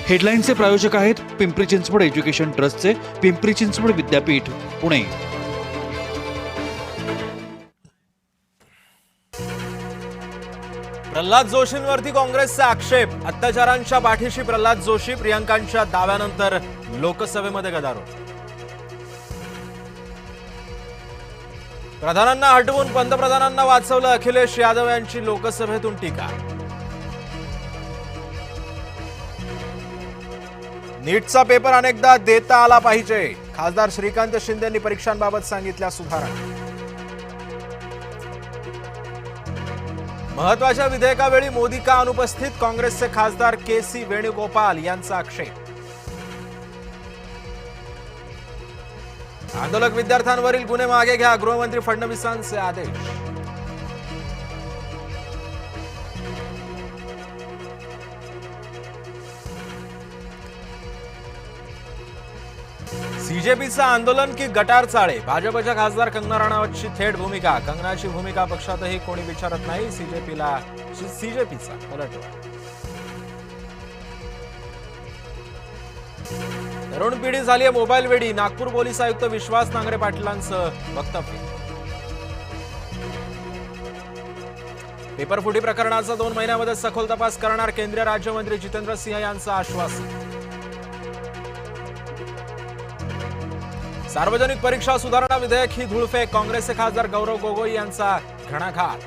हेडलाईनचे प्रायोजक आहेत पिंपरी चिंचवड एज्युकेशन ट्रस्टचे पिंपरी चिंचवड विद्यापीठ पुणे। प्रल्हाद जोशींवरती काँग्रेसचा आक्षेप। अत्याचारांच्या पाठीशी प्रल्हाद जोशी, प्रियंकांच्या दाव्यानंतर लोकसभेमध्ये गदारोळ। प्रधानांना हटवून पंतप्रधानांना वाचवलं, अखिलेश यादव यांची लोकसभेतून टीका। नीटचा पेपर अनेकदा देता आला पाहिजे, खासदार श्रीकांत शिंदेंनी परीक्षांबाबत सांगितल्या सुधारणा। महत्वाच्या विधेयकावेळी मोदी का अनुपस्थित, काँग्रेसचे खासदार के.सी. वेणुगोपाल यांचा आक्षेप। आंदोलक विद्यार्थ्यांवरील गुन्हे मागे घ्या, गृहमंत्री फडणवीसांचे आदेश। सीजेपीचं आंदोलन की गटार चाळे, भाजपच्या खासदार कंगना राणावतची थेट भूमिका। कंगनाची भूमिका पक्षातही कोणी विचारत नाही, सीजेपीचा पलटवार। तरुण पिढी झाली आहे मोबाईल वेडी, नागपूर पोलीस आयुक्त विश्वास नांगरे पाटलांचं वक्तव्य। पेपरफुटी प्रकरणाचा 2 महिन्यामध्ये सखोल तपास करणार, केंद्रीय राज्यमंत्री जितेंद्र सिंह यांचं आश्वासन। सार्वजनिक परीक्षा सुधारणा विधेयक ही धूळफेक, काँग्रेसचे खासदार गौरव गोगोई यांचा घणाघात।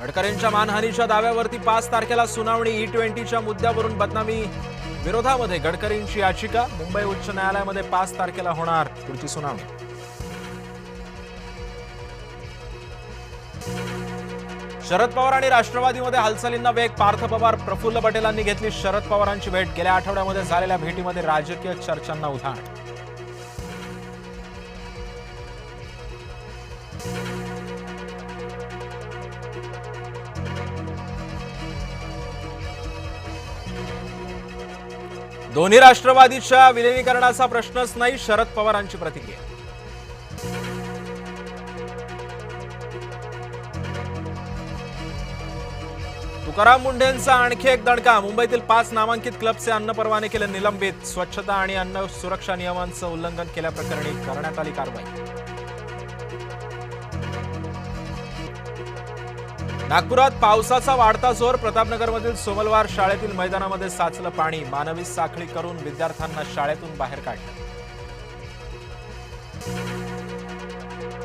गडकरींच्या मानहानीच्या दाव्यावरती 5 तारखेला सुनावणी, E20च्या मुद्द्यावरून बदनामी विरोधामध्ये गडकरींची याचिका। मुंबई उच्च न्यायालयामध्ये 5 तारखेला होणार पुढची सुनावणी। शरद पवार आणि राष्ट्रवादीमध्ये हालचालींना वेग, पार्थ पवार प्रफुल्ल पटेलांनी घेतली शरद पवारांची भेट। गेल्या आठवड्यामध्ये झालेल्या भेटीमध्ये राजकीय चर्चांना उधाण। दोन्ही राष्ट्रवादीच्या विलीनीकरणाचा प्रश्नच नाही, शरद पवारांची प्रतिक्रिया। तुकाराम मुंढेंचा आणखी एक दणका, मुंबईतील 5 नामांकित क्लबचे अन्न परवाने केले निलंबित। स्वच्छता आणि अन्न सुरक्षा नियमांचं उल्लंघन केल्याप्रकरणी करण्यात आली कारवाई। नागपुरात पावसाचा वाढता जोर, प्रतापनगरमधील सोमलवार शाळेतील मैदानामध्ये साचलं पाणी, मानवी साखळी करून विद्यार्थ्यांना शाळेतून बाहेर काढलं।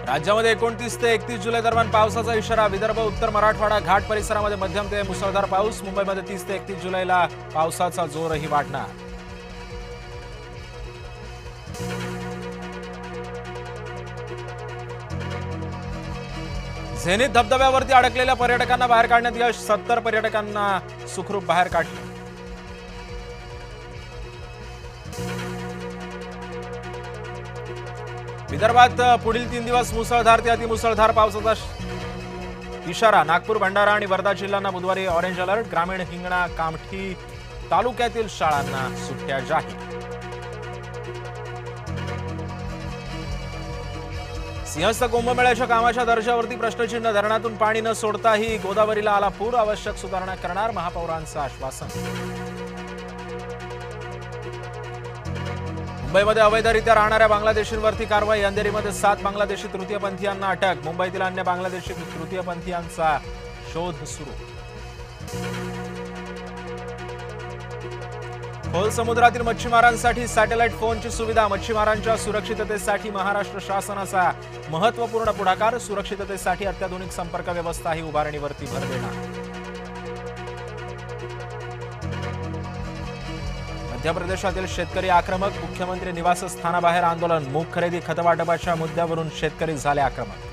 राज्यामध्ये 29 ते 31 जुलै दरम्यान पावसाचा इशारा, विदर्भ, उत्तर मराठवाडा, घाट परिसरामध्ये मध्यम ते मुसळधार पाऊस। मुंबईमध्ये 30 ते 31 जुलैला पावसाचा जोरही वाढणार। झेनिथ धबधब्यावरती अडकलेल्या पर्यटकांना बाहेर काढण्यात यश, 70 पर्यटकांना सुखरूप बाहेर काढलं। विदर्भात पुढील 3 दिवस मुसळधार ते अतिमुसळधार पावसाचा इशारा। नागपूर, भंडारा आणि वर्धा जिल्ह्यांना बुधवारी ऑरेंज अलर्ट। ग्रामीण, हिंगणा, कामठी तालुक्यातील शाळांना सुट्ट्या जाहीर। सिंहस्थ कुंभमेळ्याच्या कामाच्या दर्जावरती प्रश्नचिन्ह, धरणातून पाणी न सोडताही गोदावरीला आला पूर, आवश्यक सुधारणा करणार, महापौरांचं आश्वासन। मुंबईमध्ये अवैधरित्या राहणाऱ्या बांगलादेशींवरती कारवाई, अंधेरीमध्ये 7 बांगलादेशी तृतीयपंथीयांना अटक। मुंबईतील अन्य बांगलादेशी तृतीयपंथीयांचा शोध सुरू। खोल समुद्रातील मच्छीमारांसाठी सॅटेलाइट फोनची सुविधा, मच्छीमारांच्या सुरक्षिततेसाठी महाराष्ट्र शासनाचा महत्त्वपूर्ण पुढाकार। सुरक्षिततेसाठी अत्याधुनिक संपर्क व्यवस्थाही उभारणीवरती भर देणार। मध्य प्रदेशातील शेतकरी आक्रमक, मुख्यमंत्री निवासस्थानाबाहेर आंदोलन। मूग खरेदी, खत वाटपाच्या मुद्द्यावरून शेतकरी झाले आक्रमक।